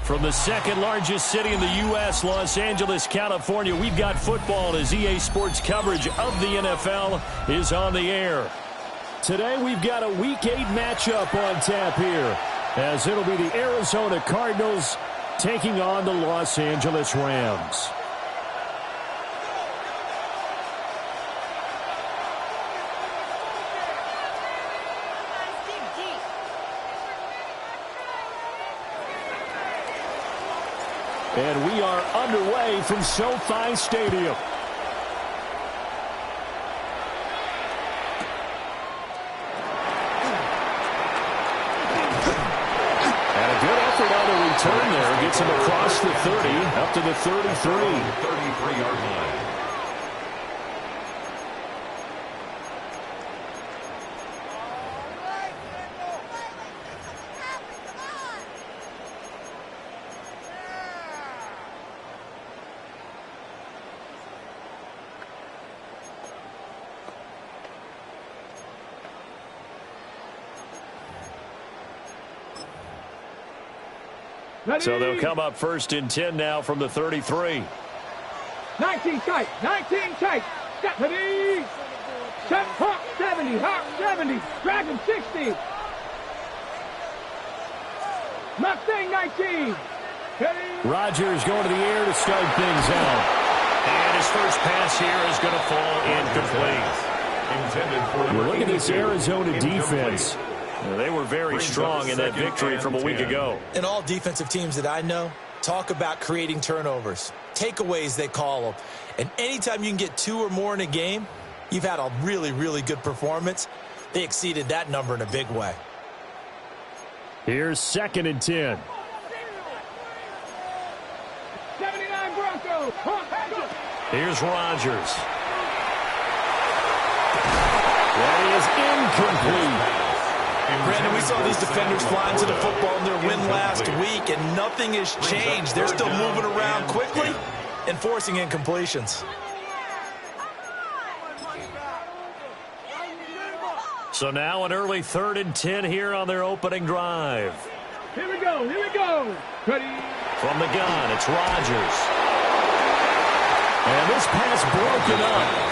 From the second largest city in the U.S., Los Angeles, California, we've got football as EA Sports coverage of the NFL is on the air. Today we've got a Week 8 matchup on tap here, as it'll be the Arizona Cardinals taking on the Los Angeles Rams. And we are underway from SoFi Stadium. And a good effort on the return there. Gets him across the 30, up to the 33. 33-yard line. So they'll come up first and 10 now from the 33. 19 tight, 19 tight. Step ready. Step hawk 70, hawk 70. Dragon 60. Mustang 19. Ready. Rodgers going to the air to start things out. And his first pass here is going to fall incomplete. Well, look at this Arizona defense. They were very strong in that victory from a week ago. And all defensive teams that I know talk about creating turnovers. Takeaways, they call them. And anytime you can get 2 or more in a game, you've had a really, really good performance. They exceeded that number in a big way. Here's 2nd and 10. 79 Broncos. Here's Rodgers. That is incomplete. Brandon, we saw these defenders flying to the football in their win last week, and nothing has changed. They're still moving around quickly and forcing incompletions. So now an early 3rd and 10 here on their opening drive. Here we go, here we go. Ready. From the gun, it's Rodgers. And this pass broken up.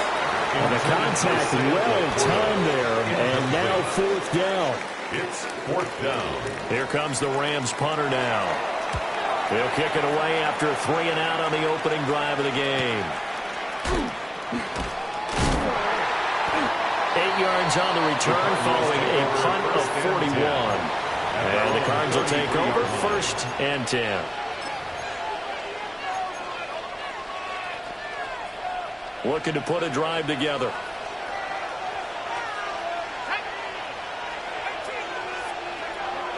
And the contact well timed there, and now 4th down. It's 4th down. Here comes the Rams punter now. They'll kick it away after 3 and out on the opening drive of the game. 8 yards on the return following a punt of 41. And the Cards will take over 1st and 10. Looking to put a drive together.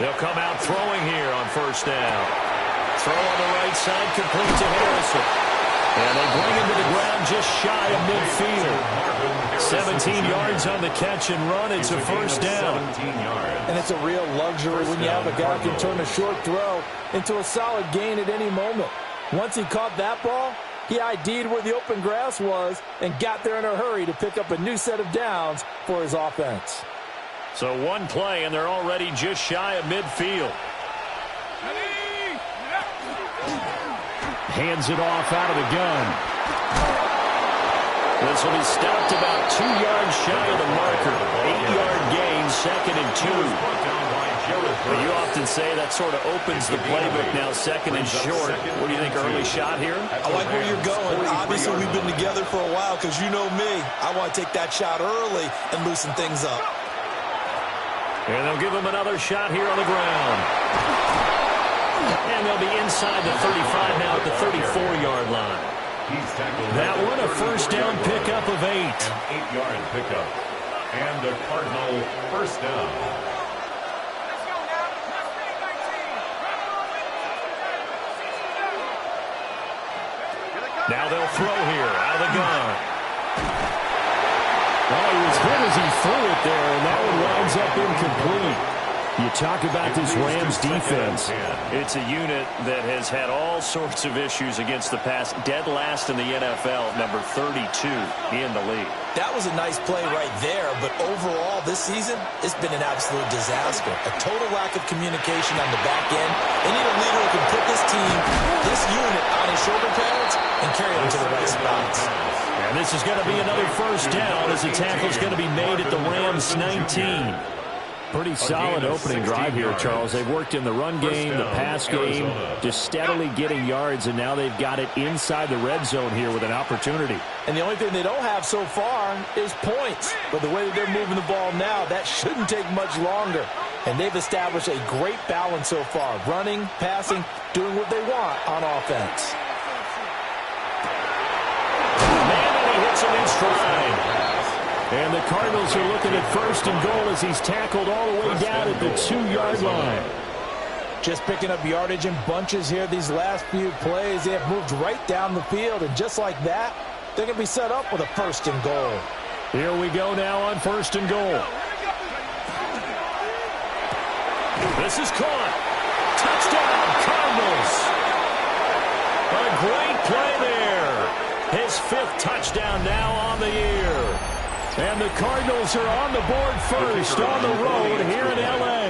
They'll come out throwing here on 1st down. Throw on the right side, complete to Harrison. And they bring him to the ground just shy of midfield. 17 yards on the catch and run. It's a 1st down. And it's a real luxury when you have a guy who can turn a short throw into a solid gain at any moment. Once he caught that ball, he ID'd where the open grass was and got there in a hurry to pick up a new set of downs for his offense. So one play, and they're already just shy of midfield. Hands it off out of the gun. This will be stopped about 2 yards shy of the marker. 8-yard gain, 2nd and 2. But you often say that sort of opens the playbook now, 2nd and short. What do you think, early shot here? I like where you're going. Obviously, we've been together for a while because you know me. I want to take that shot early and loosen things up. And they'll give him another shot here on the ground. And they'll be inside the 35 now at the 34-yard line. That one a 1st down pickup of 8. An 8-yard pickup. And a Cardinal 1st down. Now they'll throw here out of the gun. Well, he was hit as he threw it there, and that one winds up incomplete. You talk about this Rams defense. It's a unit that has had all sorts of issues against the pass. Dead last in the NFL, number 32 in the league. That was a nice play right there, but overall this season, it's been an absolute disaster. A total lack of communication on the back end. They need a leader who can put this team, this unit, on his shoulder pads and carry them to the right spots. And this is going to be another first down as the tackle is going to be made at the Rams 19. Pretty solid opening drive here, Charles. They've worked in the run game, the pass game, just steadily getting yards, and now they've got it inside the red zone here with an opportunity. And the only thing they don't have so far is points. But the way that they're moving the ball now, that shouldn't take much longer. And they've established a great balance so far. Running, passing, doing what they want on offense. Man, and he hits him in stride. And the Cardinals are looking at first and goal as he's tackled all the way down at the 2-yard line. Just picking up yardage in bunches here these last few plays. They have moved right down the field, and just like that, they're going to be set up with a first and goal. Here we go now on first and goal. This is caught. Touchdown, Cardinals. A great play there. His 5th touchdown now on the year. And the Cardinals are on the board first on the road here in L.A.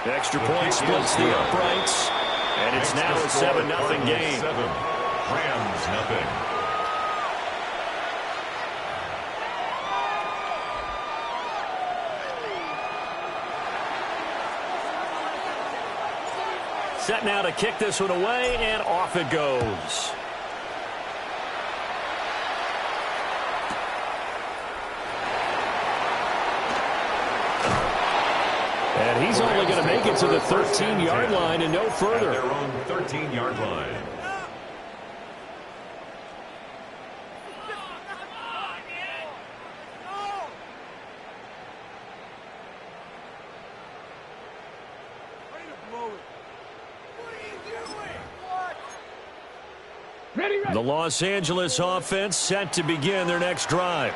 Extra point splits the uprights. And it's now a 7-0 game. Rams nothing. Set now to kick this one away, and off it goes. And he's only going to make it to the 13-yard line and no further. At their own 13-yard line. The Los Angeles offense set to begin their next drive.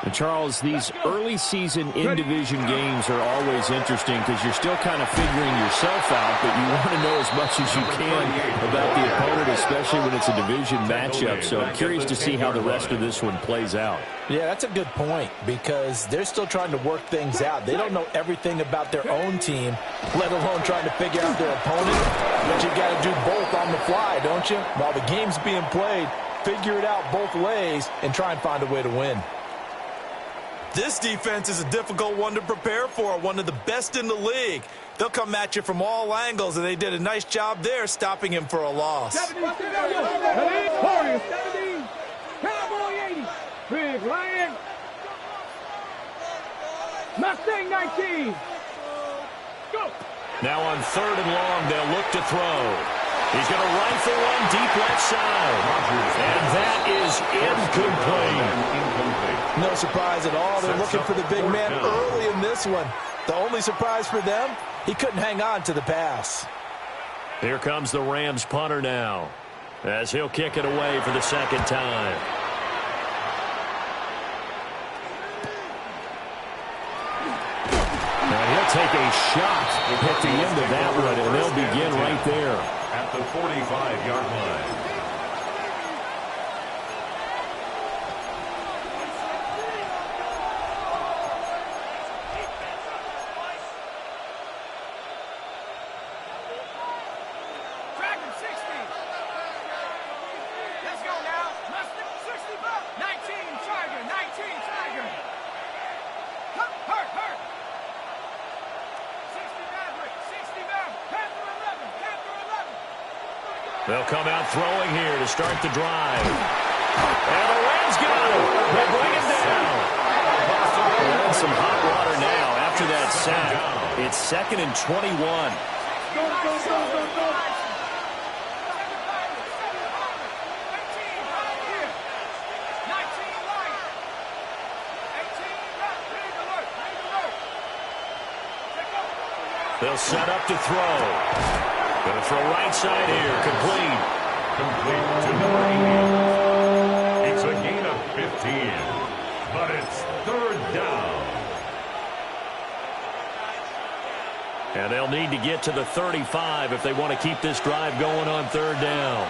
And Charles, these early season in-division games are always interesting because you're still kind of figuring yourself out, but you want to know as much as you can about the opponent, especially when it's a division matchup. So I'm curious to see how the rest of this one plays out. Yeah, that's a good point because they're still trying to work things out. They don't know everything about their own team, let alone trying to figure out their opponent. But you got to do both on the fly, don't you? While the game's being played, figure it out both ways and try and find a way to win. This defense is a difficult one to prepare for, one of the best in the league. They'll come at you from all angles, and they did a nice job there stopping him for a loss. 70, Cowboy 80, Big Lion, Mustang 19, go. Now on 3rd and long, they'll look to throw. He's going to rifle one deep left side. And that is incomplete. No surprise at all. They're looking for the big man early in this one. The only surprise for them, he couldn't hang on to the pass. Here comes the Rams punter now as he'll kick it away for the second time. And he'll take a shot at the end of that one, and they'll begin right there. At the 45-yard line. They'll come out throwing here to start the drive. And the Rams got him. They bring it down. And some hot water now after that sack. It's 2nd and 21. They'll set up to throw. Going to throw right side here. Complete. Complete to number 88. It's a gain of 15. But it's third down. And they'll need to get to the 35 if they want to keep this drive going on third down.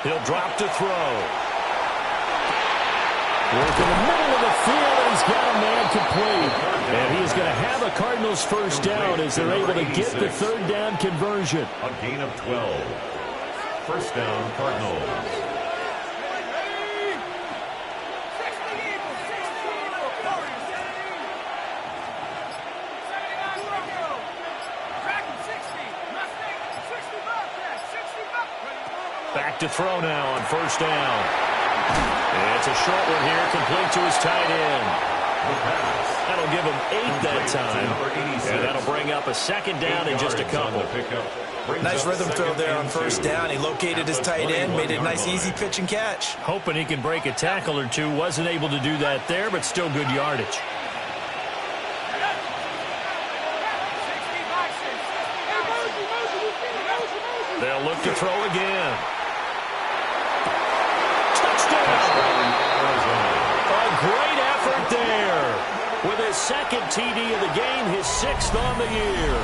He'll drop to throw. Work in the middle of the field, and he's got a man complete. And he's going to have a Cardinals first down as they're able to get the third down conversion. A gain of 12. First down, Cardinals. Back to throw now on first down. It's a short one here, complete to his tight end. That'll give him 8 that time. And that'll bring up a second down in just a couple. Nice rhythm throw there on first down. He located his tight end, made it a nice easy pitch and catch. Hoping he can break a tackle or two. Wasn't able to do that there, but still good yardage. They'll look to throw again. A great effort there. With his second TD of the game, his 6th on the year.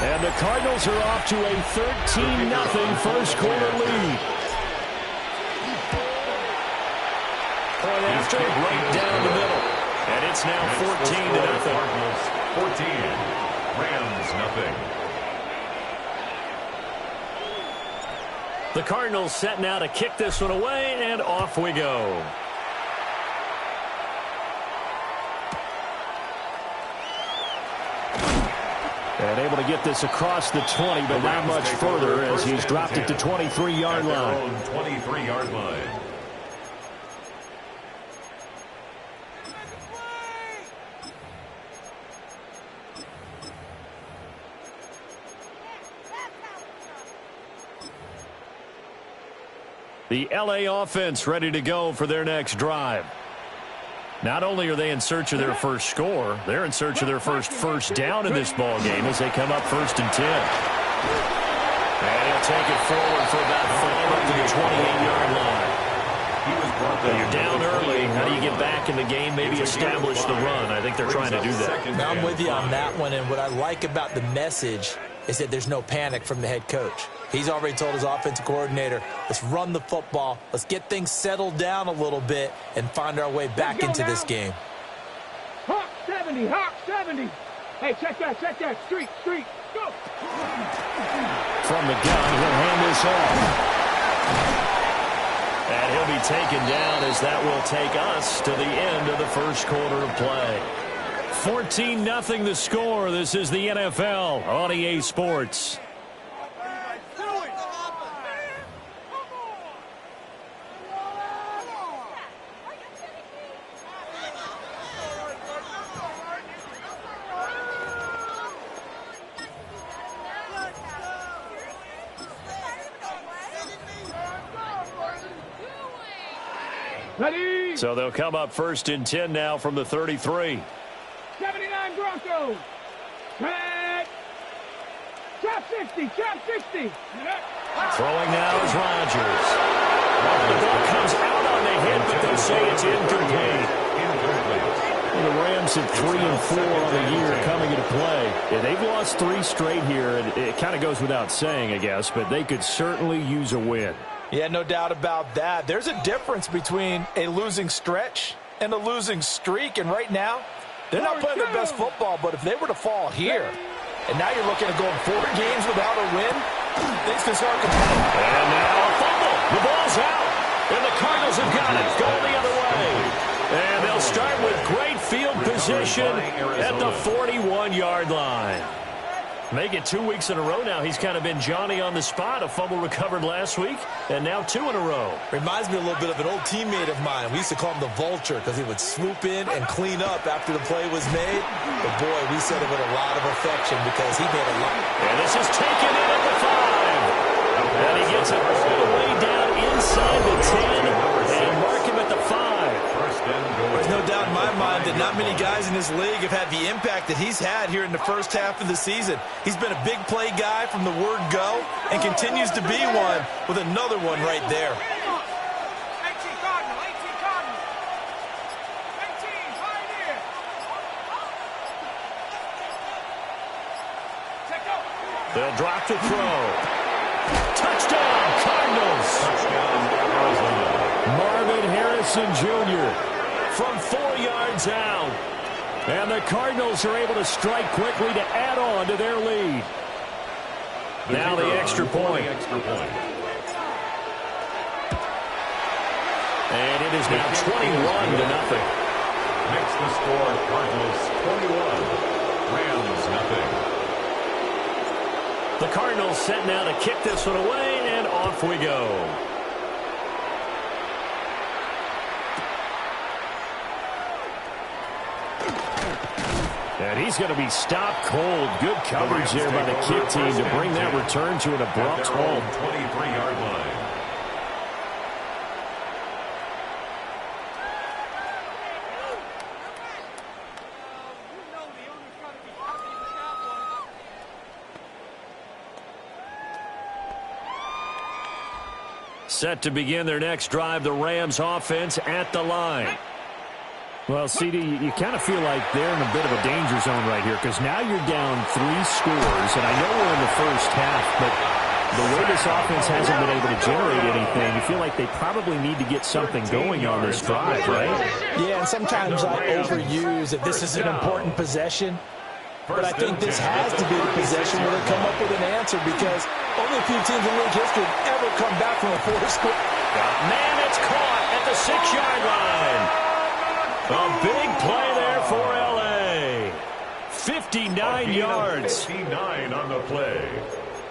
And the Cardinals are off to a 13-0 first quarter lead. Point after, right down the middle. And it's now 14-0. Cardinals 14. Rams nothing. The Cardinals set now to kick this one away, and off we go. And able to get this across the 20, but not much further as he's dropped it to 23-yard line. 23-yard line. The LA offense ready to go for their next drive. Not only are they in search of their first score, they're in search of their first down in this ball game as they come up 1st and 10. And he'll take it forward for about 5 up to the 28-yard line. You're down early. How do you get back in the game? Maybe establish the run. I think they're trying to do that. Now I'm with you on that one, and what I like about the message is that there's no panic from the head coach. He's already told his offensive coordinator, let's run the football, let's get things settled down a little bit and find our way back into this game. Hawk 70, Hawk 70. Hey, check that, street, go. From the gun, he'll hand this off. And he'll be taken down as that will take us to the end of the first quarter of play. 14-0 the score. This is the NFL on EA Sports. Ready? So they'll come up 1st and 10 now from the 33. 79 Broncos. Red. Chop 60. Throwing now is Rodgers. The ball comes out on the hit, but they say it's incomplete. The Rams at 3-4 on the year coming into play. Yeah, they've lost 3 straight here, and it kind of goes without saying, I guess, but they could certainly use a win. Yeah, no doubt about that. There's a difference between a losing stretch and a losing streak, and right now, they're not playing their best football, but if they were to fall here, and now you're looking at going 4 games without a win, things can start complaining. And now a fumble. The ball's out, and the Cardinals have got it. Going the other way. And they'll start with great field position at the 41-yard line. Make it 2 weeks in a row now. He's kind of been Johnny on the spot. A fumble recovered last week, and now 2 in a row. Reminds me a little bit of an old teammate of mine. We used to call him the Vulture because he would swoop in and clean up after the play was made. But, boy, we said it with a lot of affection because he made a lot. And this is taken in at the 5. And he gets it all the way down inside the 10 and mark him at the 5. and goal. There's no doubt in my mind that not many guys in this league have had the impact that he's had here in the first half of the season. He's been a big play guy from the word go and continues to be one with another one right there. They'll drop to throw. Touchdown, Cardinals. Touchdown, Arizona. Marvin Harrison Jr. from 4 yards out. And the Cardinals are able to strike quickly to add on to their lead. Now the extra point. And it is now 21-0. Makes the score Cardinals 21, Rams nothing. The Cardinals set now to kick this one away, and off we go. And he's going to be stopped cold. Good coverage there by the kick team to bring that return to an abrupt halt. 23-yard line. Set to begin their next drive, the Rams offense at the line. Well, CD, you kind of feel like they're in a bit of a danger zone right here because now you're down 3 scores, and I know we're in the first half, but the way this offense hasn't been able to generate anything, you feel like they probably need to get something going on this drive, right? Yeah, and sometimes I overuse that this is an important possession. But I think this has to be the possession where they come up with an answer because only a few teams in league history have ever come back from a 4-score. Man, it's caught at the 6-yard line. A big play there for L.A. 59 yards. 59 on the play.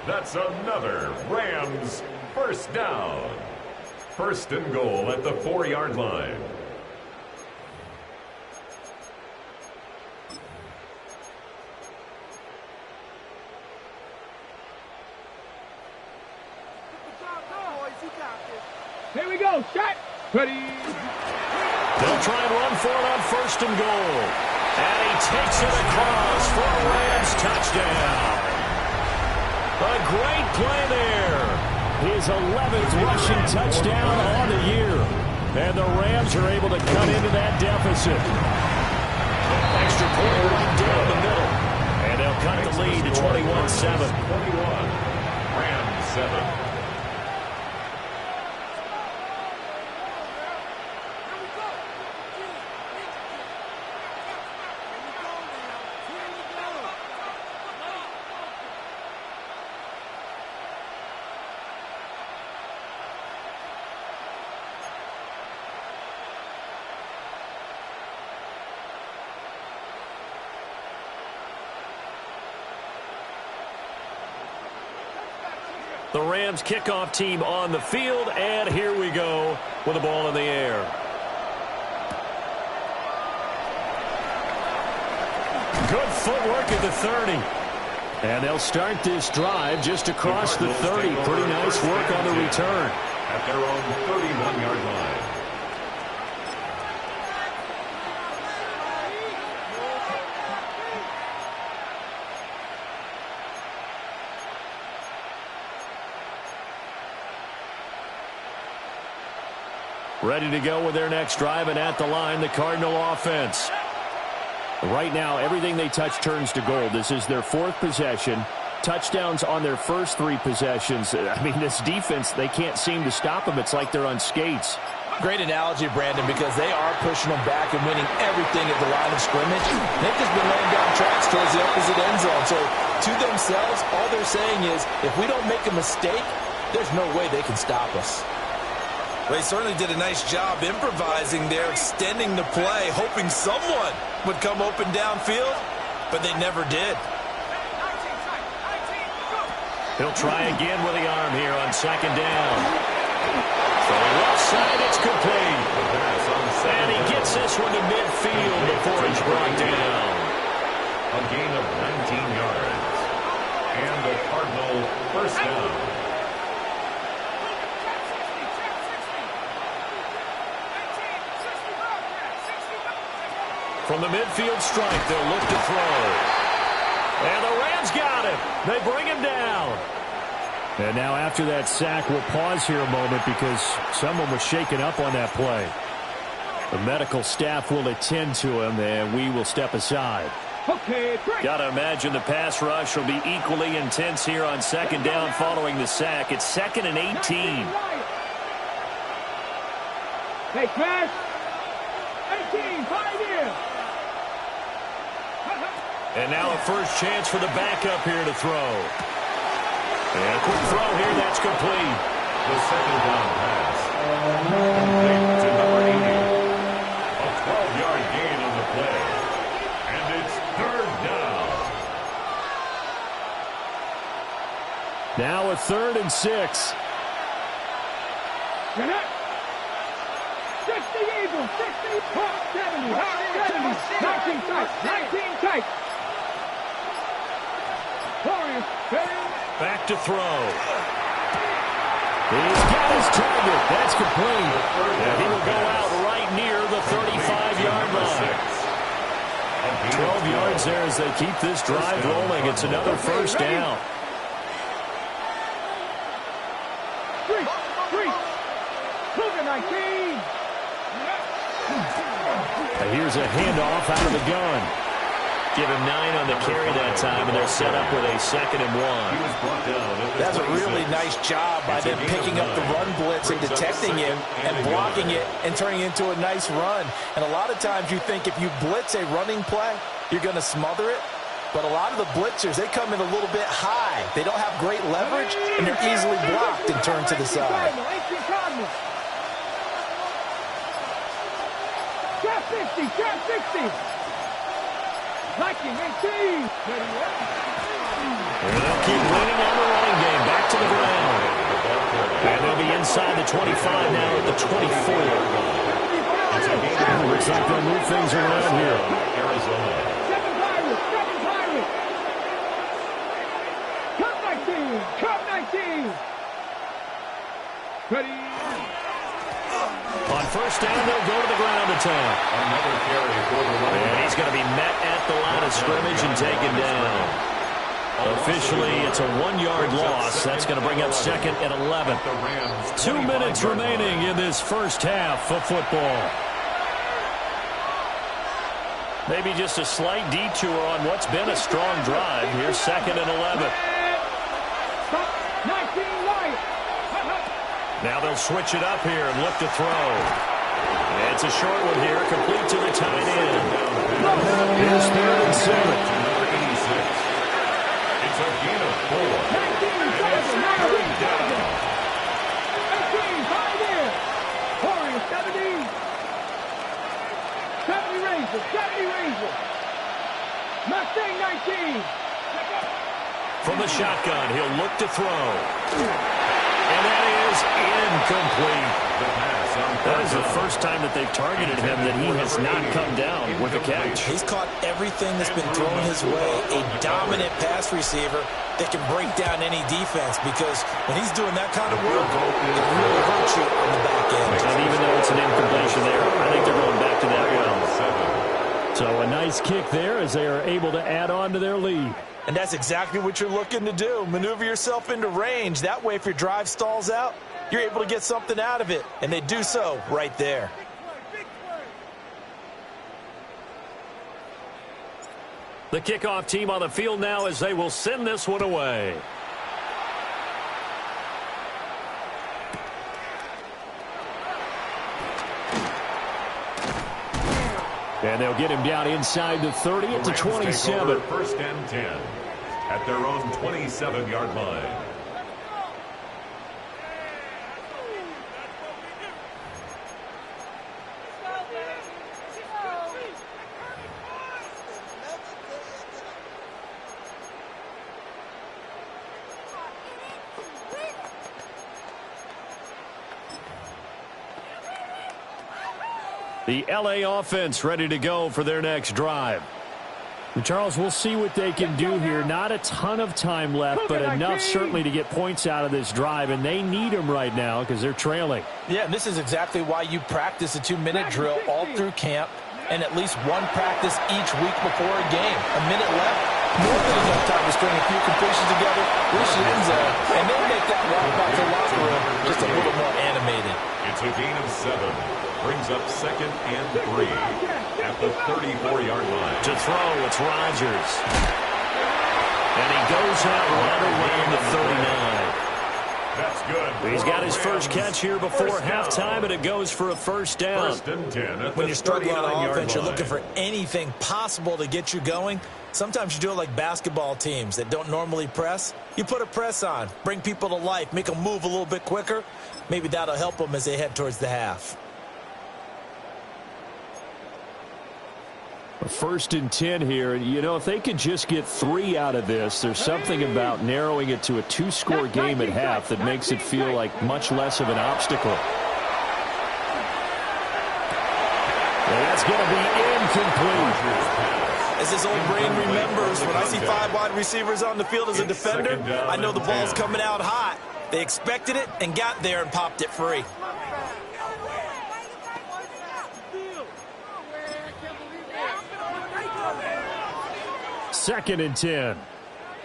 That's another Rams first down. First and goal at the 4-yard line. Here we go. Shot. Ready. They'll try and run for it on first and goal. And he takes it across for a Rams touchdown. A great play there. His 11th rushing touchdown on the year. And the Rams are able to cut into that deficit. Extra point right down the middle. And they'll cut the lead to 21-7. 21. Rams 7. The Rams kickoff team on the field, and here we go with the ball in the air. Good footwork at the 30. And they'll start this drive just across the 30. Pretty nice work on the return. At their own 31-yard line. Ready to go with their next drive, and at the line, the Cardinal offense. Right now, everything they touch turns to gold. This is their 4th possession. Touchdowns on their first 3 possessions. I mean, this defense, they can't seem to stop them. It's like they're on skates. Great analogy, Brandon, because they are pushing them back and winning everything at the line of scrimmage. They've just been laying down tracks towards the opposite end zone. So, to themselves, all they're saying is, if we don't make a mistake, there's no way they can stop us. They certainly did a nice job improvising there, extending the play, hoping someone would come open downfield, but they never did. He'll try again with the arm here on second down. From the left side, it's complete. And he gets this one to midfield before he's brought down. A gain of 19 yards. And the Cardinal first down. From the midfield stripe, they'll look to throw. And the Rams got him. They bring him down. And now after that sack, we'll pause here a moment because someone was shaken up on that play. The medical staff will attend to him, and we will step aside. Okay, got to imagine the pass rush will be equally intense here on second down following the sack. It's 2nd and 18. Hey, pass. 18, 5 years. And now a first chance for the backup here to throw. And a quick throw here, that's complete. The second down pass. Complete to number 80. A 12-yard gain on the play. And it's 3rd down. Now a 3rd and 6. Get up. 60 Eagles, 60, 70, 19 tight, 19 tight. Warriors, back to throw. He's got his target. That's complete. And he will go out right near the 35-yard line. 12 yards there as they keep this drive rolling. It's another first down. Cougar 19. And here's a handoff out of the gun. Give him 9 on the carry that time, and they're set up with a 2nd and 1. That's a really nice job by them picking up the run blitz and detecting it and blocking it and turning it into a nice run. And a lot of times you think if you blitz a running play, you're going to smother it. But a lot of the blitzers, they come in a little bit high. They don't have great leverage, and they're easily blocked and turned to the side. Trap 50, trap 60. Liking 18. And they'll keep leaning on the running game. Back to the ground. And they'll be inside the 25 now at the 24. Looks like they'll move things around here. Arizona. 7 Pirates, 7 Pirates. Cup 19, Cup 19. Ready. On first down, they'll go to the ground attack. Another carry for the running And back. he's going to be met at the line of scrimmage and taken down. Officially, it's a 1-yard loss. That's going to bring up 2nd and 11. 2 minutes remaining in this first half of football. Maybe just a slight detour on what's been a strong drive. Here's 2nd and 11. 19 right. Now they'll switch it up here and look to throw. It's a short one here, complete to the tight end. Here's 3rd and 7. Number 86. It's a gain of 4. 3rd down. 18, 5 in. Warriors 70. 70 Rangers, 70 Rangers. Mustang 19. From the shotgun, he'll look to throw. And that is incomplete. That is the first time that they've targeted him that he has not come down with a catch. He's caught everything that's been thrown his way. A dominant pass receiver that can break down any defense because when he's doing that kind of work, it really hurts you on the back end. And even though it's an incompletion there, I think they're going back to that well. So a nice kick there as they are able to add on to their lead. And that's exactly what you're looking to do. Maneuver yourself into range. That way, if your drive stalls out, you're able to get something out of it. And they do so right there. The kickoff team on the field now as they will send this one away. And they'll get him down inside the 30 at the 27. First and 10 at their own 27-yard line. The LA offense ready to go for their next drive. And Charles, we'll see what they can do here. Not a ton of time left, but enough certainly to get points out of this drive, and they need them right now because they're trailing. Yeah, and this is exactly why you practice a 2-minute drill all through camp. and at least one practice each week before a game. A minute left, more than enough time to string a few completions together, reach the end zone, and then make that walk back to the locker room just a little more animated. It's a gain of 7. Brings up 2nd and 3 at the 34-yard line. To throw, it's Rodgers. And he goes out right around the 39. That's good. He's got his first catch here before halftime, and it goes for a first down. 1st and 10 at When the you're struggling on offense, you're 39-yard looking for line. anything possible to get you going. Sometimes you do it like basketball teams that don't normally press. You put a press on, bring people to life, make them move a little bit quicker. Maybe that'll help them as they head towards the half. 1st and 10 here. You know, if they could just get 3 out of this, there's something about narrowing it to a 2-score game at half that makes it feel like much less of an obstacle. And that's going to be incomplete. As this old brain remembers, when I see 5 wide receivers on the field as a defender, I know the ball's coming out hot. They expected it and got there and popped it free. Second and 10.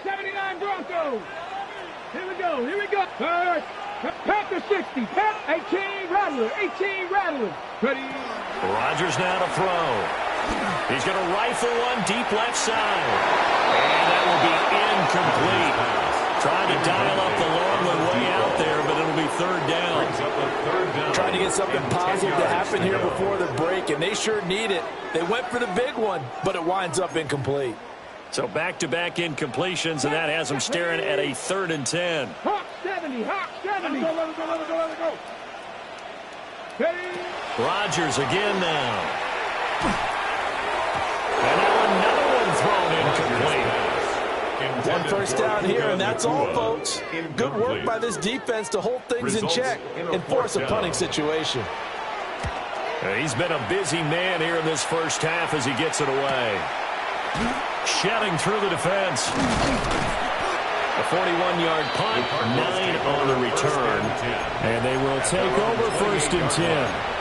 79 Broncos. Here we go. Here we go. Panther 60. 18 Rattler. 18 Rattler. Ready. Rodgers now to throw. He's going to rifle one deep left side. And that will be incomplete. Trying to dial up the long one way out there, but it'll be 3rd down. Trying to get something positive to happen here before the break, and they sure need it. They went for the big one, but it winds up incomplete. So back-to-back incompletions, and that has them staring at a 3rd and 10. Hawk 70. Hawk 70. Let it go. Ready. Rodgers again now. And now another one thrown incomplete. One first down here, and that's all, folks. Good work by this defense to hold things in check and force a punting situation. He's been a busy man here in this first half as he gets it away. Shedding through the defense. A 41-yard punt, 9 on the return. And they will take over 1st and 10.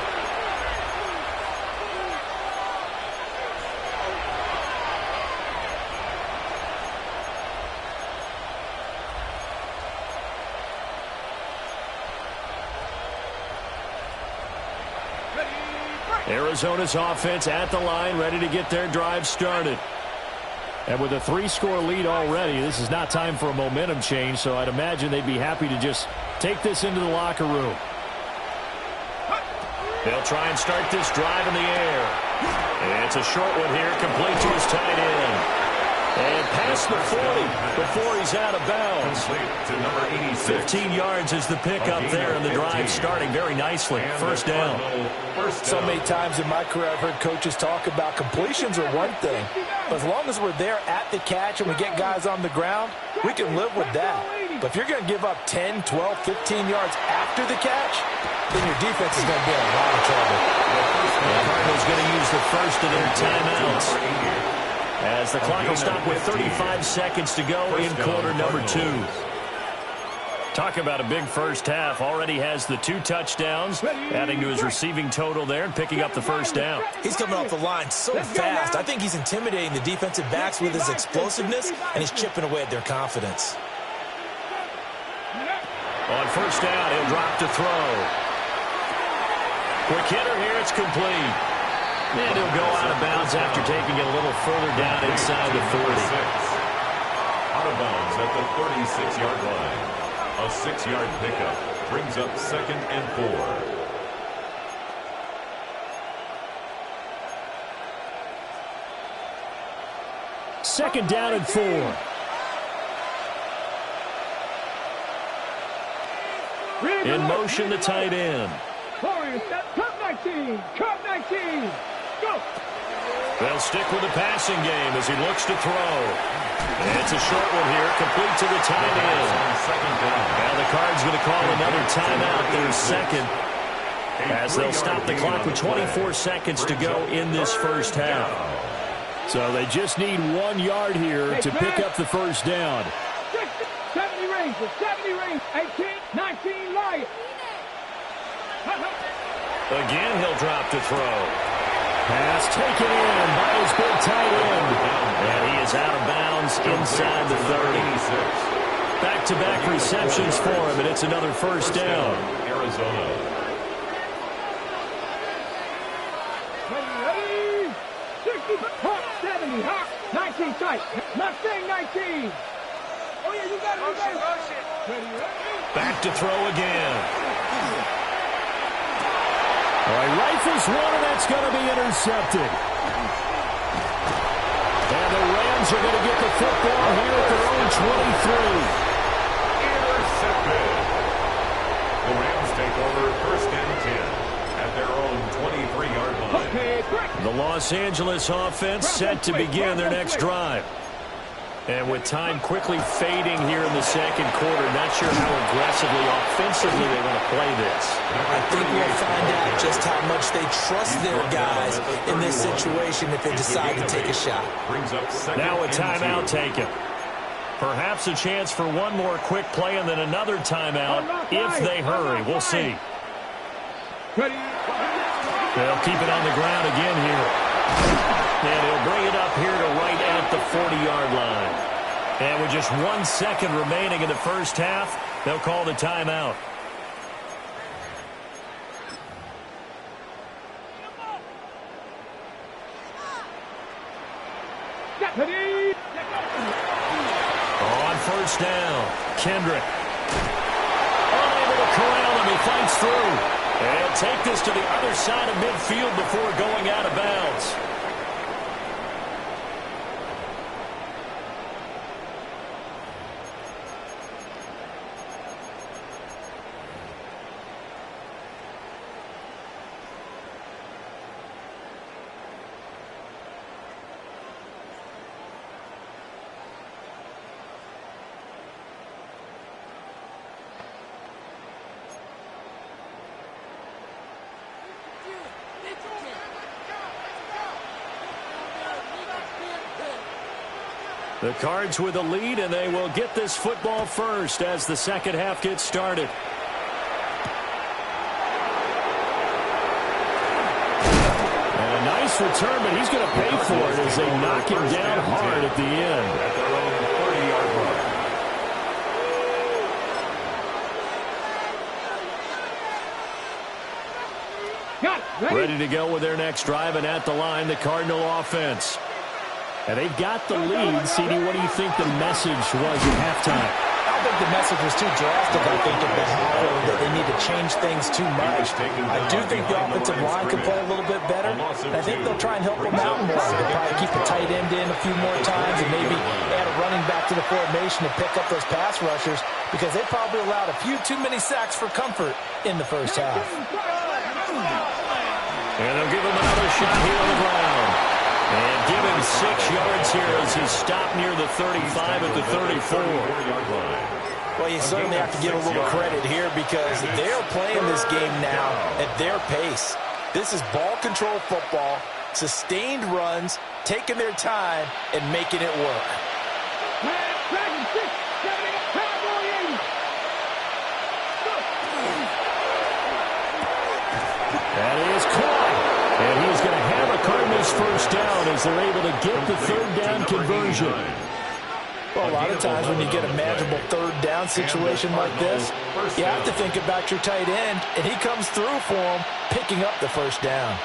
Arizona's offense at the line, ready to get their drive started. And with a 3-score lead already, this is not time for a momentum change, so I'd imagine they'd be happy to just take this into the locker room. They'll try and start this drive in the air. And it's a short one here, complete to his tight end. And past the 40 before he's out of bounds. To number 86. 15 yards is the pickup there, and the drive starting very nicely. First down. So many times in my career I've heard coaches talk about completions are one thing, but as long as we're there at the catch and we get guys on the ground, we can live with that. But if you're going to give up 10, 12, 15 yards after the catch, then your defense is going to be in a lot of trouble. The Cardinals going to use the first of their timeouts as the clock will stop with 35 seconds to go in quarter number 2. Talk about a big first half. Already has the 2 touchdowns, adding to his receiving total there and picking up the first down. He's coming off the line so fast. I think he's intimidating the defensive backs with his explosiveness, and he's chipping away at their confidence. On first down, he'll drop to throw. Quick hitter here, it's complete. And he'll go out of bounds after taking it a little further down inside the 40. Out of bounds at the 36-yard line. A 6-yard pickup brings up 2nd and 4. Second down and 4. In motion, the tight end. Cup 19. Cup 19. Go. They'll stick with the passing game as he looks to throw. And it's a short one here, complete to the tight end. Now the Cards going to call another timeout, their second, as they'll stop the clock with 24 seconds to go in this first half. So they just need 1 yard here to pick up the first down. 70 Rangers, 70 Rangers, 18, 19 Lions. Again, he'll drop to throw. Pass taken in by his big tight end. And he is out of bounds inside the 30. Back-to-back receptions for him, and it's another first down. Arizona. Ready, 60, hot, 70, hot, 19 tight. Mustang 19. Oh, yeah, you got it, Ready. Back to throw again. All right, rifles one, and that's going to be intercepted. And the Rams are going to get the football here at their own 23. Intercepted. The Rams take over first and 10 at their own 23-yard line. The Los Angeles offense set to begin their next drive. And with time quickly fading here in the second quarter, not sure how aggressively, offensively they want to play this. I think we'll find out just how much they trust their guys in this situation if they decide to take a shot. Now a timeout taken. Perhaps a chance for one more quick play and then another timeout if they hurry. We'll see. They'll keep it on the ground again here. And he'll bring it up here to right at the 40-yard line. And with just 1 second remaining in the first half, they'll call the timeout. On first down, Kendrick. Unable to corral him, he fights through. And take this to the other side of midfield before going out of bounds. The Cards with a lead, and they will get this football first as the second half gets started. And a nice return, but he's going to pay for it as they knock him down hard at the end. At their own 30-yard line. Ready to go with their next drive, and at the line, the Cardinal offense. And they've got the lead. CD, what do you think the message was at halftime? I don't think the message was too drastic. I think at the half that they need to change things too much. I do think the offensive line could play a little bit better. And I think they'll try and help them out more. They'll probably keep the tight end in a few more times and maybe add a running back to the formation to pick up those pass rushers because they probably allowed a few too many sacks for comfort in the first half. And they'll give him another shot here on the ground. And give him 6 yards here as he stopped near the 35 at the 34. Well, you certainly have to give a little credit here because they're playing this game now at their pace. This is ball control football, sustained runs, taking their time, and making it work. That is caught. And he's going to have a Cardinals first down as they're able to get the third down conversion. Well, a lot of times when you get a manageable third down situation like this, you have to think about your tight end, and he comes through for him, picking up the first down.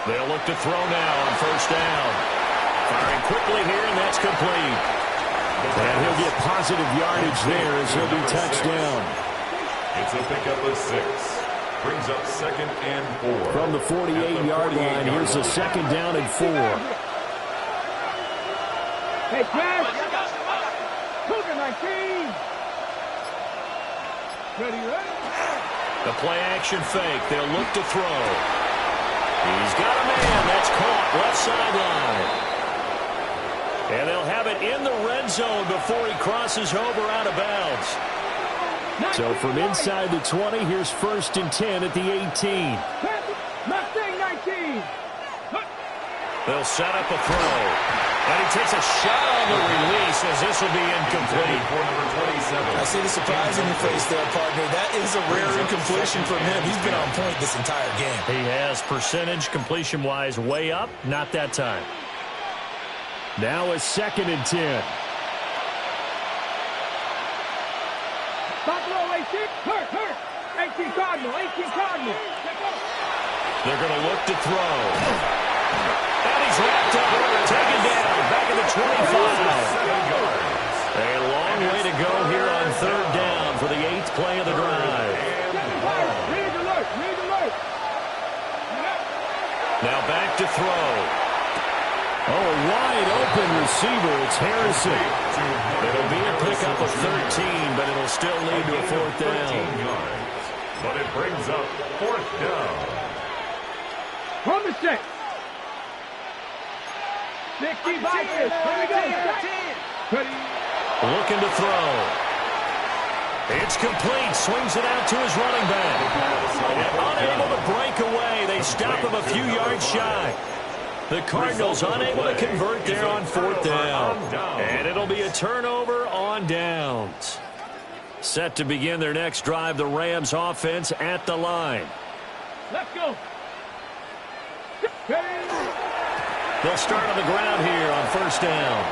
They'll look to throw now on first down. Firing quickly here, and that's complete. And he'll get positive yardage there as he'll be touched down. It's a pickup of 6. Brings up 2nd and 4. From the 48-yard line, here's a 2nd down and 4. Hey, Chad. Cougar 19. Ready. The play action fake. They'll look to throw. He's got a man. That's caught left sideline. And they'll have it in the red zone before he crosses over out of bounds. So from inside the 20, here's 1st and 10 at the 18. Mustang 19. They'll set up a throw. And he takes a shot on the release as this will be incomplete. For number 27. I see the surprise in your face there, partner. That is a rare incompletion from him. He's been on point this entire game. He has percentage completion-wise way up. Not that time. Now a 2nd and 10. Buffalo 18. Hurt. 18 Cardinal. They're going to look to throw. And he's wrapped up. Taken down. Back at the 25. A long way to go here on 3rd down for the 8th play of the drive. Rig alert. Now back to throw. Oh, a wide open receiver. It's Harrison. It'll be a pickup of 13, but it'll still lead to a 4th down. Yards. But it brings up 4th down. From the 6. 65 years. Here we go. Looking to throw. It's complete. Swings it out to his running back. And unable to break away. They stop him a few yards shy. The Cardinals unable to convert there on 4th down. And it'll be a turnover on downs. Set to begin their next drive, the Rams offense at the line. Let's go. They'll start on the ground here on 1st down.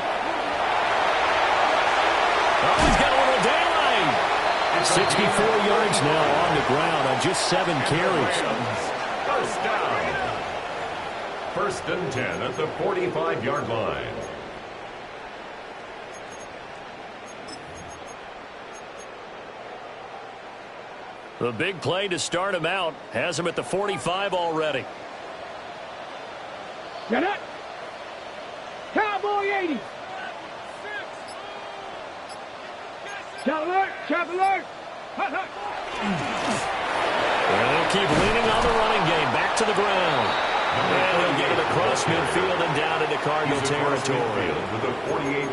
Oh, he's got a little daylight. 64 yards now on the ground on just 7 carries. 1st down. 1st and 10 at the 45-yard line. The big play to start him out has him at the 45 already. Get it. Cowboy 80. Chop alert. And they'll keep leaning on the running game. Back to the ground. And they'll get it across midfield and down into Cardinal territory.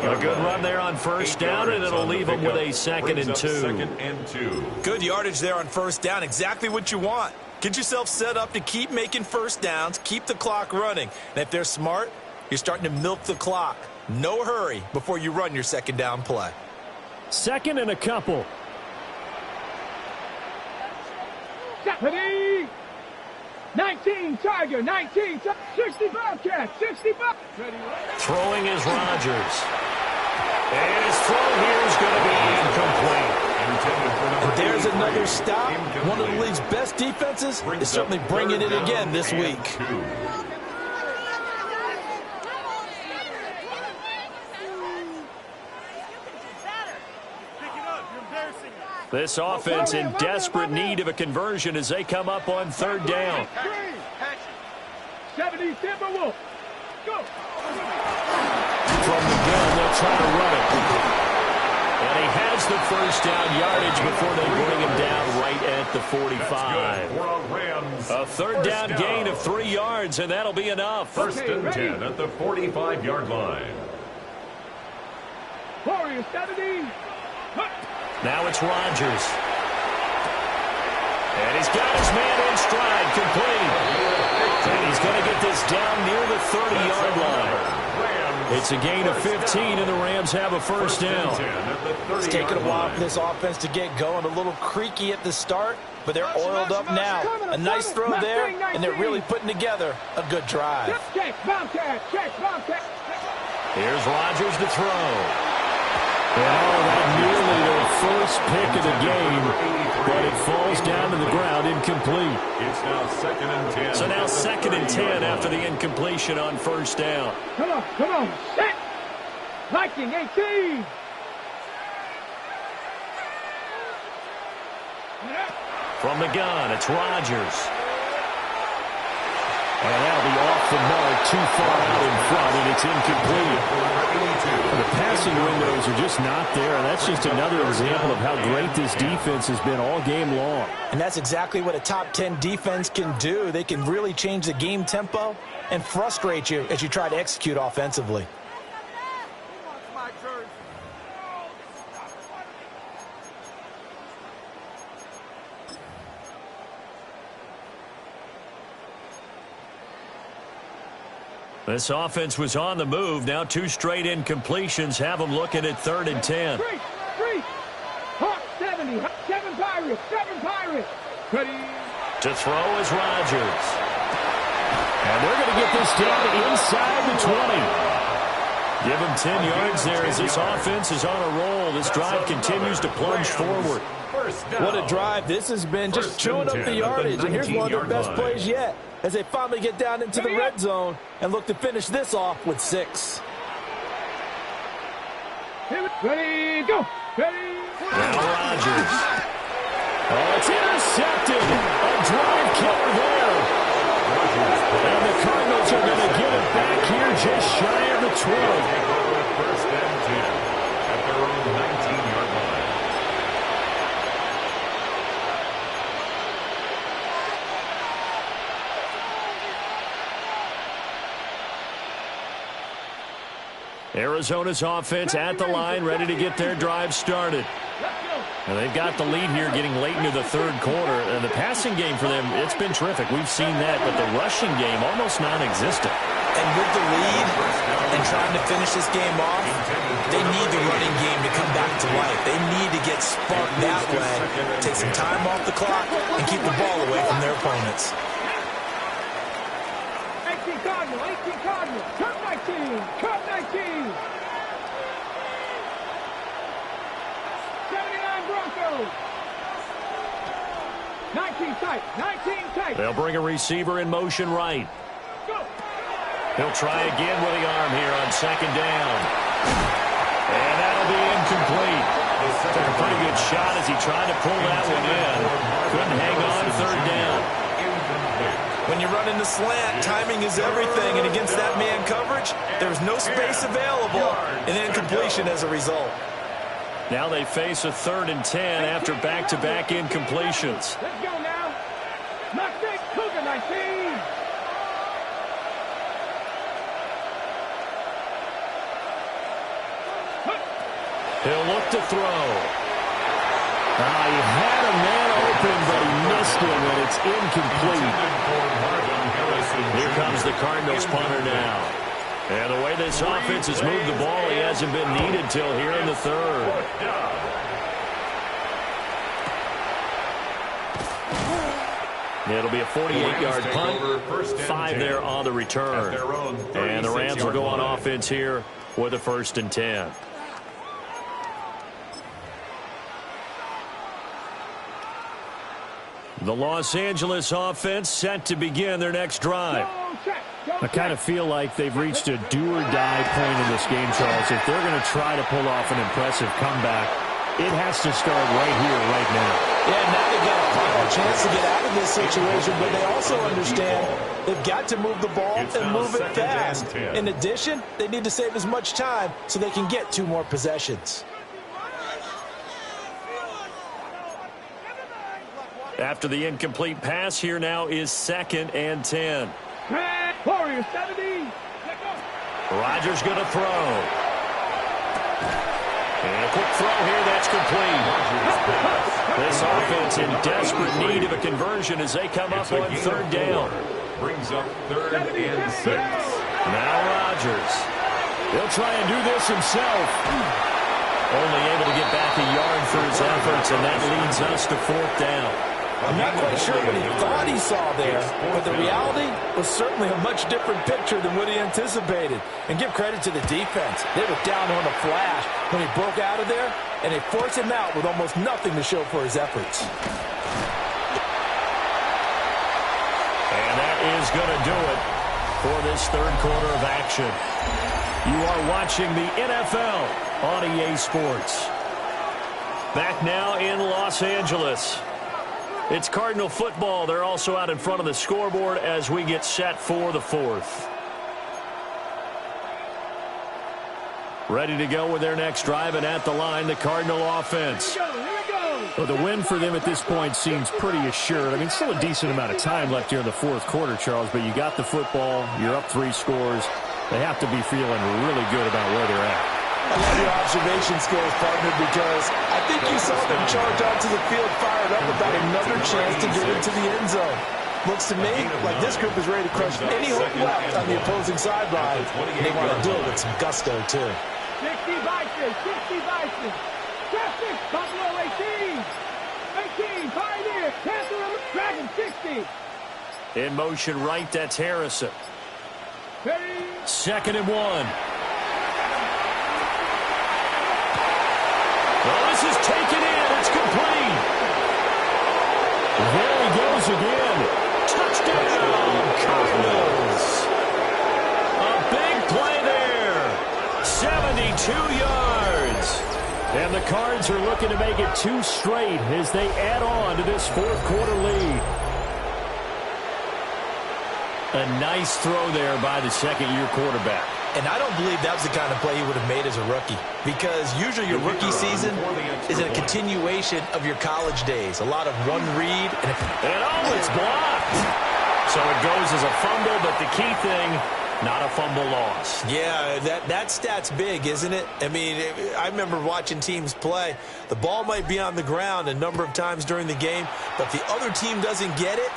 A good run there on 1st down, and it'll leave them with a 2nd and 2. 2nd and 2. Good yardage there on 1st down. Exactly what you want. Get yourself set up to keep making 1st downs, keep the clock running. And if they're smart, you're starting to milk the clock. No hurry before you run your 2nd down play. 2nd and a couple. Stephanie. 19 Tiger. 19. 60 Bobcat. 60 Bob. Throwing is Rodgers. And his throw here is going to be incomplete. And there's another stop. One of the league's best defenses is certainly bringing it again this week. This offense in desperate need of a conversion as they come up on 3rd down. 70 Timberwolf. Go. From the gun, they'll try to run it. And he has the 1st down yardage before they bring him down right at the 45. A 3rd down gain of 3 yards, and that'll be enough. 1st and 10 at the 45-yard line. Warriors 70. Now it's Rodgers. And he's got his man in stride, complete. And he's going to get this down near the 30-yard line. It's a gain of 15, and the Rams have a 1st down. It's taken a while for this offense to get going. A little creaky at the start, but they're oiled up now. A nice throw there, and they're really putting together a good drive. Check, Bobcat. Here's Rodgers to throw. And that nearly their first pick of the game, but it falls down to the ground incomplete. It's now 2nd and 10. So now 2nd and 10 after the incompletion on 1st down. Come on. Set. Viking 18. From the gun, it's Rodgers. And that'll be off the mark, too far out in front, and it's incomplete. The passing windows are just not there, and that's just another example of how great this defense has been all game long. And that's exactly what a top 10 defense can do. They can really change the game tempo and frustrate you as you try to execute offensively. This offense was on the move. Now 2 straight incompletions have them looking at 3rd and 10. Three. Hawk 70. 7 Pirates. 7 Pirates. Ready. To throw is Rodgers. And they're going to get this down inside the 20. Give him 10 yards there as this offense is on a roll. This drive continues to plunge forward. What a drive this has been, just chewing up the yardage. And here's one of their best plays yet as they finally get down into the red zone and look to finish this off with 6. Ready, go. Ready. Now Rodgers. Oh, it's intercepted. A drive killer there. And the Cardinals are going to get it back here just shy of the 20. First and 10 at their own 19-yard line. Arizona's offense at the line, ready to get their drive started. And they've got the lead here getting late into the 3rd quarter. And the passing game for them, it's been terrific. We've seen that, but the rushing game almost non-existent. And with the lead and trying to finish this game off, they need the running game to come back to life. They need to get sparked that way, take some time off the clock, and keep the ball away from their opponents. 18 Cardinal. 18 Cardinal. Cut 19. Cut 19. 79 Broncos. 19 tight. 19 tight. They'll bring a receiver in motion right. Go. He'll try again with the arm here on 2nd down. And that'll be incomplete. Took a pretty good shot as he tried to pull that one in. Couldn't hang on 3rd down. When you run in the slant, timing is everything, and against that man coverage, there's no space available, and incompletion as a result. Now they face a 3rd and 10 after back-to-back incompletions. Let's go now. Knock that Cougar 19. He'll look to throw. He had a man open, but he missed him, and it's incomplete. Here comes the Cardinals punter now. And the way this offense has moved the ball, he hasn't been needed till here in the 3rd. It'll be a 48-yard punt, 5 there on the return. And the Rams will go on offense here with a 1st and 10. The Los Angeles offense set to begin their next drive. I kind of feel like they've reached a do-or-die point in this game, Charles. If they're going to try to pull off an impressive comeback, it has to start right here, right now. Yeah, now they've got a final chance to get out of this situation, but they also understand they've got to move the ball and move it fast. In addition, they need to save as much time so they can get 2 more possessions. After the incomplete pass, here now is 2nd and 10. Warriors 70. Rodgers going to throw. And a quick throw here, that's complete. This offense in desperate need of a conversion as they come up on 3rd down. Brings up 3rd and 6. Now Rodgers. He'll try and do this himself. Only able to get back a yard for his efforts, and that leads us to 4th down. I'm not quite sure what he thought he saw there, but the reality was certainly a much different picture than what he anticipated. And give credit to the defense. They were down on a flash when he broke out of there, and they forced him out with almost nothing to show for his efforts. And that is going to do it for this 3rd quarter of action. You are watching the NFL on EA Sports. Back now in Los Angeles. It's Cardinal football. They're also out in front of the scoreboard as we get set for the 4th. Ready to go with their next drive, and at the line, the Cardinal offense. Well, the win for them at this point seems pretty assured. I mean, still a decent amount of time left here in the 4th quarter, Charles, but you got the football, you're up 3 scores. They have to be feeling really good about where they're at. I love your observation skills, partner, because I think you saw them charge onto the field fired up about another chance to get into the end zone. Looks to me like this group is ready to crush any hook left on the opposing sideline. They want to do it with some gusto, too. 60 Bison, 60 Bison. Traffic, Buffalo 18. 18, Pioneer, Panther, Dragon 60. In motion right, that's Harrison. Ready. 2nd and 1. Well, this is taken in. It's complete. There he goes again. Touchdown, Cardinals. A big play there. 72 yards. And the Cards are looking to make it 2 straight as they add on to this 4th quarter lead. A nice throw there by the second-year quarterback. And I don't believe that was the kind of play he would have made as a rookie, because usually your rookie season is a continuation of your college days. A lot of one read. And oh, it's blocked. So it goes as a fumble, but the key thing, not a fumble loss. Yeah, that stat's big, isn't it? I mean, I remember watching teams play. The ball might be on the ground a number of times during the game, but if the other team doesn't get it,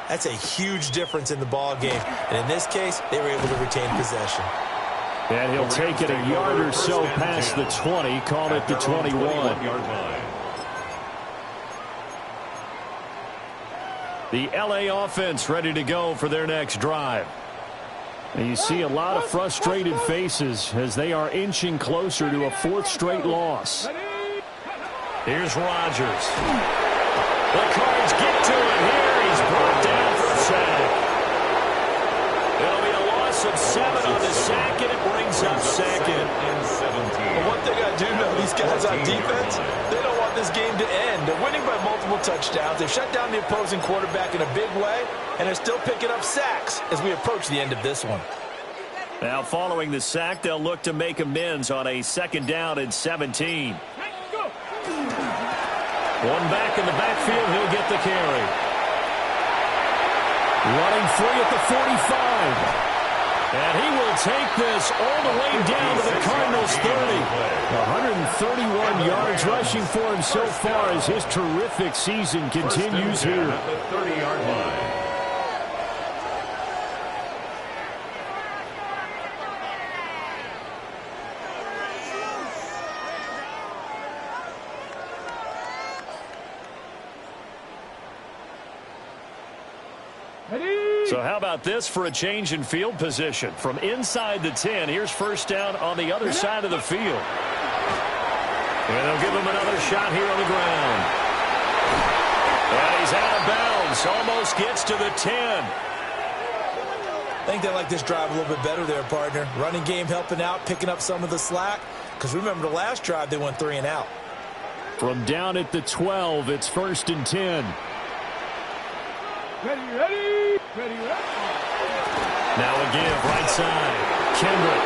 that's a huge difference in the ball game. And in this case, they were able to retain possession. And he'll take it a yard or so past the 20, call it the 21. The LA offense ready to go for their next drive. And you see a lot of frustrated faces as they are inching closer to a 4th straight loss. Here's Rodgers. The Cards get to it here. He's brought down for a sack. It'll be a loss of 7 on the sack, and it brings up 2nd and 17. But one thing I do know, these guys on defense, they don't want this game to end. They're winning by multiple touchdowns. They've shut down the opposing quarterback in a big way, and they're still picking up sacks as we approach the end of this one. Now, following the sack, they'll look to make amends on a 2nd down and 17. One back in the backfield, he'll get the carry. Running free at the 45. And he will take this all the way down to the Cardinals' 30. 131 yards rushing for him so far as his terrific season continues here. At the 30-yard line. So how about this for a change in field position? From inside the 10, here's 1st down on the other side of the field. And they'll give him another shot here on the ground. And he's out of bounds. Almost gets to the 10. I think they like this drive a little bit better there, partner. Running game helping out, picking up some of the slack. Because remember the last drive, they went 3 and out. From down at the 12, it's 1st and 10. Ready, ready, ready, ready. Now a give, right side. Kendrick.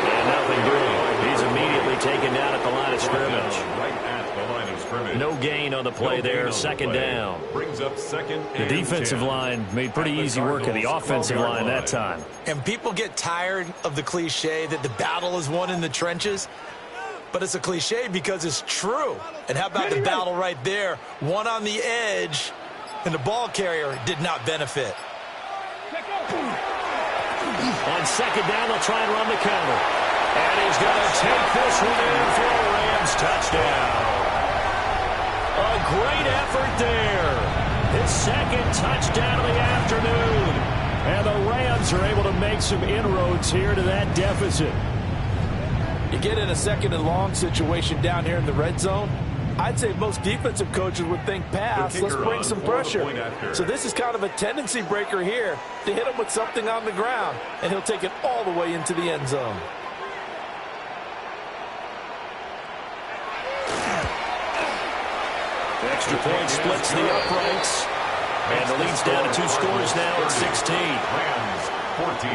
And nothing doing. He's immediately taken down at the line of scrimmage. Right at the line of scrimmage. No gain on the play there, 2nd down. Brings up 2nd and The defensive 10. line made pretty easy work of the offensive line that time. And people get tired of the cliche that the battle is won in the trenches. But it's a cliche because it's true. And how about the battle right there? One on the edge, and the ball carrier did not benefit. On 2nd down, they'll try and run the counter. And he's going to take this one in for a Rams touchdown. A great effort there. His 2nd touchdown of the afternoon. And the Rams are able to make some inroads here to that deficit. You get in a 2nd and long situation down here in the red zone, I'd say most defensive coaches would think pass. Let's bring some pressure. So this is kind of a tendency breaker here to hit him with something on the ground, and he'll take it all the way into the end zone. Extra point splits the uprights. And the lead's down to 2 scores now at 16. Rams 14.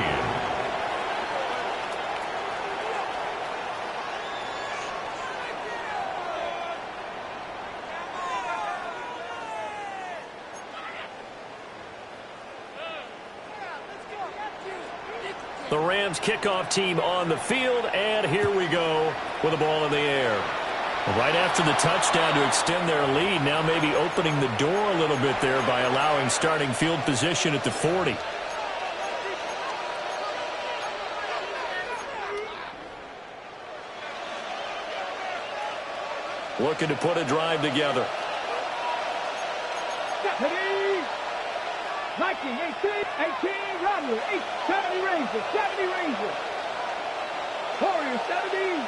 The Rams kickoff team on the field, and here we go with the ball in the air. Right after the touchdown to extend their lead, now maybe opening the door a little bit there by allowing starting field position at the 40. Looking to put a drive together. 19, 18, Rattler, 70 Rangers, 70 Rangers. Warriors, 70.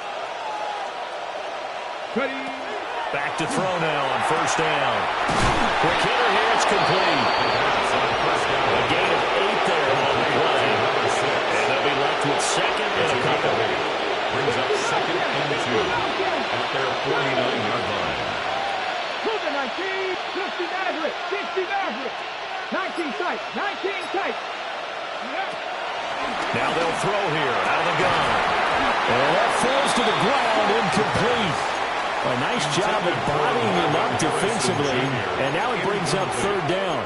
20. Back to throw now on first down. Quick hitter here, it's complete. A gain of 8 there on the play. And they'll be left with second and a couple. Brings up second and 2 at their 49-yard line. Move to 19, 60 Maverick, 60 Maverick. 19 tight, 19 tight. Now they'll throw here, out of the gun. And that falls to the ground, incomplete. A nice job of bodying him up defensively, and now it brings up third down.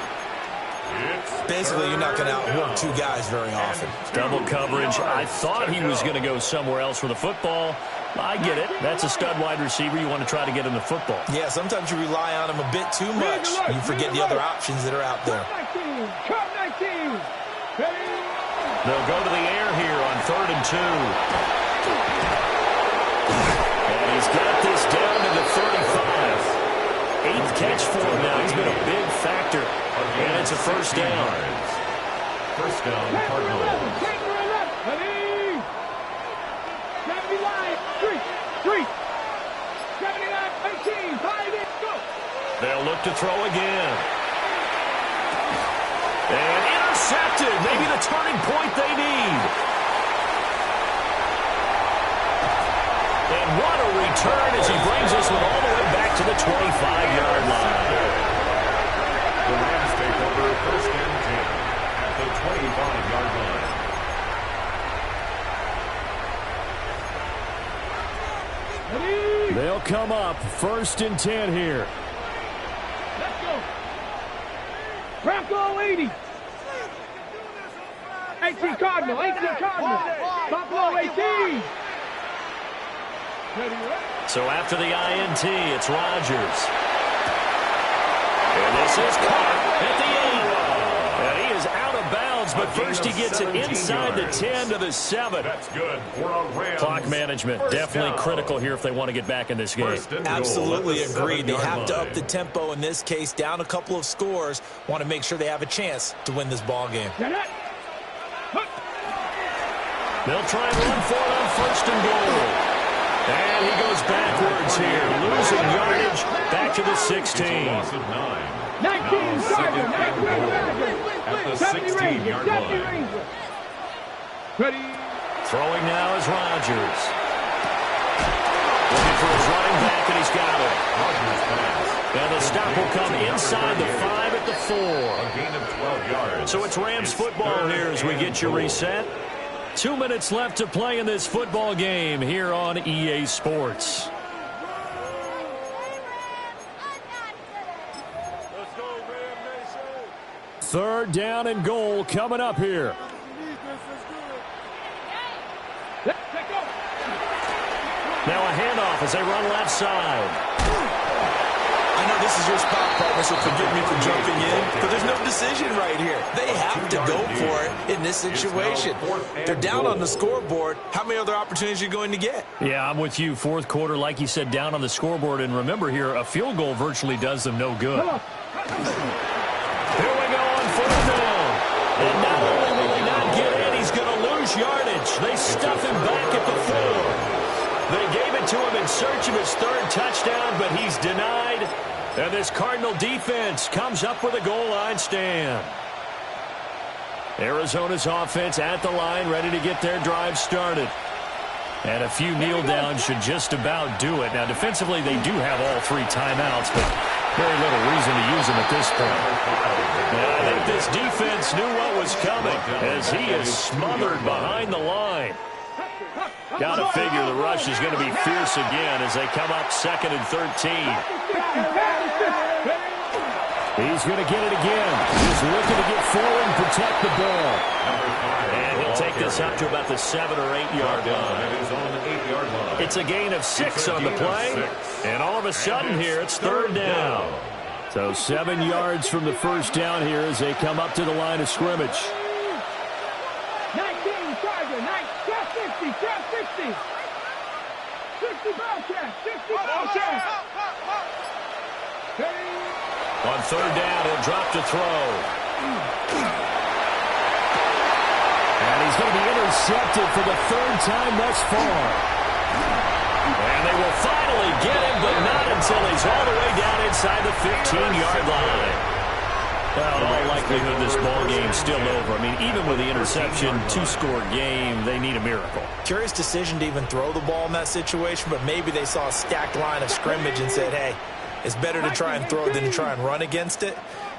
Basically, you're not going to outwork two guys very often. Double coverage. I thought he was going to go somewhere else with the football. I get it. That's a stud wide receiver. You want to try to get him the football. Yeah, sometimes you rely on him a bit too much. You forget the other options that are out there. 19, cut 19. They'll go to the air here on 3rd and 2. And he's got this down to the 35. 8th catch for him now. He's been a big factor. And it's a first down. First down, Cardinals. 79, 18, 5 in, go. They'll look to throw again. And intercepted. Maybe the turning point they need. And what a return as he brings us all the way back to the 25-yard line. The Rams take over first and 10 at the 25-yard line. They'll come up 1st and 10 here. Let's go. Bronco 80. 18 Cardinal, 18 Cardinal. Buffalo 18. So after the INT, it's Rodgers. And this is caught at the 8. And he is out of bounds, but first he gets it inside the 10 to the 7. That's good for a Rams. Clock management definitely critical here if they want to get back in this game. Absolutely agreed. They have to up the tempo in this case, down a couple of scores. Want to make sure they have a chance to win this ball game. They'll try and run for it on 1st and goal. And he goes backwards here, losing yardage back to the 16. 19 Sergeant, 19 at the 16-yard line. Ready. Throwing now is Rodgers. Looking for his running back, and he's got it. And the stop will come inside the 5 at the 4. A gain of 12 yards. So it's Rams football here as we get you reset. 2 minutes left to play in this football game here on EA Sports. Third down and goal coming up here. Now a handoff as they run left side. I know this is your spot, partner, so forgive me for jumping in, but there's no decision right here. They have to go for it in this situation. They're down on the scoreboard. How many other opportunities are you going to get? Yeah, I'm with you. 4th quarter, like you said, down on the scoreboard. And remember here, a field goal virtually does them no good. Here we go on 4th down. And not only will he not get in, he's going to lose yardage. They stuff him back at the 4. They gave it to him in search of his 3rd touchdown, but he's denied. And this Cardinal defense comes up with a goal line stand. Arizona's offense at the line, ready to get their drive started. And a few kneel downs should just about do it. Now, defensively, they do have all 3 timeouts, but very little reason to use them at this point. And I think this defense knew what was coming as he is smothered behind the line. Got to figure the rush is going to be fierce again as they come up 2nd and 13. He's going to get it again. He's looking to get forward and protect the ball. And he'll take this up to about the 7 or 8 yard line. It's a gain of 6 on the play. And all of a sudden here, it's third down. So 7 yards from the first down here as they come up to the line of scrimmage. 19 Tiger, 60, 60. 60 ball catch, 60 ball catch. On third down, he'll drop to throw. And he's going to be intercepted for the third time thus far. And they will finally get him, but not until he's all the way down inside the 15-yard line. Well, in all likelihood, this ball game's still over. I mean, even with the interception, 2-score game, they need a miracle. Curious decision to even throw the ball in that situation, but maybe they saw a stacked line of scrimmage and said, hey, it's better to try and throw than to try and run against it.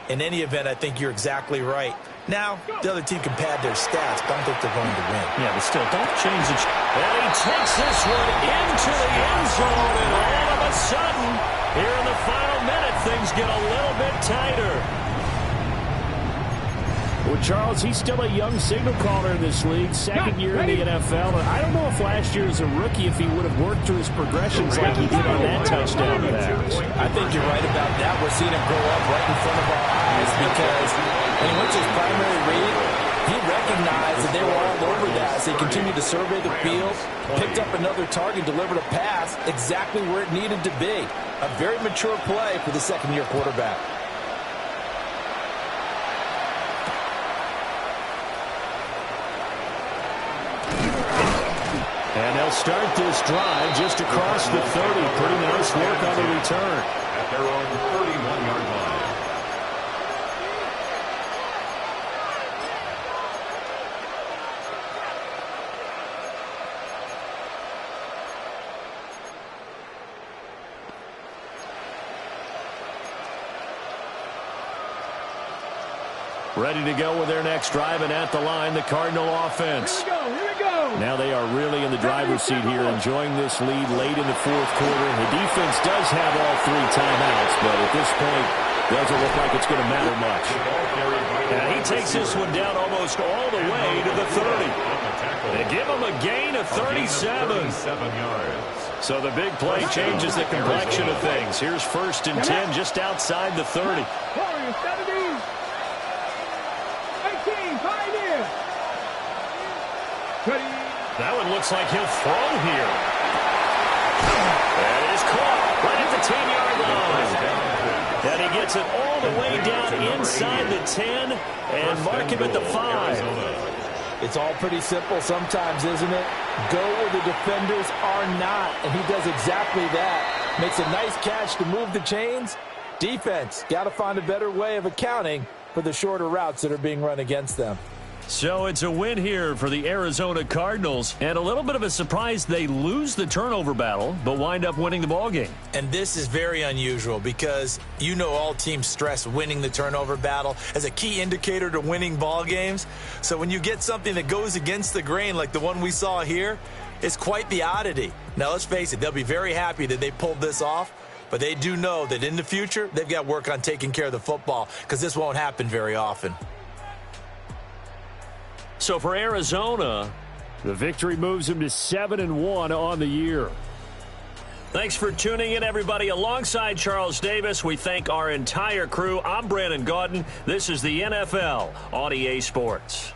In any event, I think you're exactly right. Now, the other team can pad their stats, but I don't think they're going to win. Yeah, but still, don't change it. And he takes this one into the end zone, and all of a sudden, here in the final minute, things get a little bit tighter. Well, Charles, he's still a young signal caller in this league, second year in the NFL. And I don't know if last year as a rookie, if he would have worked through his progressions like he did on that touchdown pass. I think you're right about that. We're seeing him grow up right in front of our eyes because when he went to his primary read, he recognized that they were all over that as he continued to survey the field, picked up another target, delivered a pass exactly where it needed to be. A very mature play for the second-year quarterback. And they'll start this drive just across the 30. Pretty nice work on the return. At their own 31-yard line. Ready to go with their next drive, and at the line, the Cardinal offense. Here we go. Now they are really in the driver's seat here, enjoying this lead late in the fourth quarter. The defense does have all 3 timeouts, but at this point, doesn't look like it's going to matter much. And he takes this one down almost all the way to the 30. They give him a gain of 37. So the big play changes the complexion of things. Here's 1st and 10 just outside the 30. Warriors, 70. 18, Pioneer. That one looks like he'll throw here. That is caught right at the 10-yard line. And he gets it all the way down inside the 10 and mark him at the 5. It's all pretty simple sometimes, isn't it? Go where the defenders are not, and he does exactly that. Makes a nice catch to move the chains. Defense, got to find a better way of accounting for the shorter routes that are being run against them. So it's a win here for the Arizona Cardinals, and a little bit of a surprise they lose the turnover battle, but wind up winning the ballgame. And this is very unusual because you know all teams stress winning the turnover battle as a key indicator to winning ball games. So when you get something that goes against the grain like the one we saw here, it's quite the oddity. Now let's face it, they'll be very happy that they pulled this off, but they do know that in the future they've got work on taking care of the football because this won't happen very often. So for Arizona, the victory moves them to 7-1 on the year. Thanks for tuning in, everybody. Alongside Charles Davis, we thank our entire crew. I'm Brandon Gaudin. This is the NFL on EA Sports.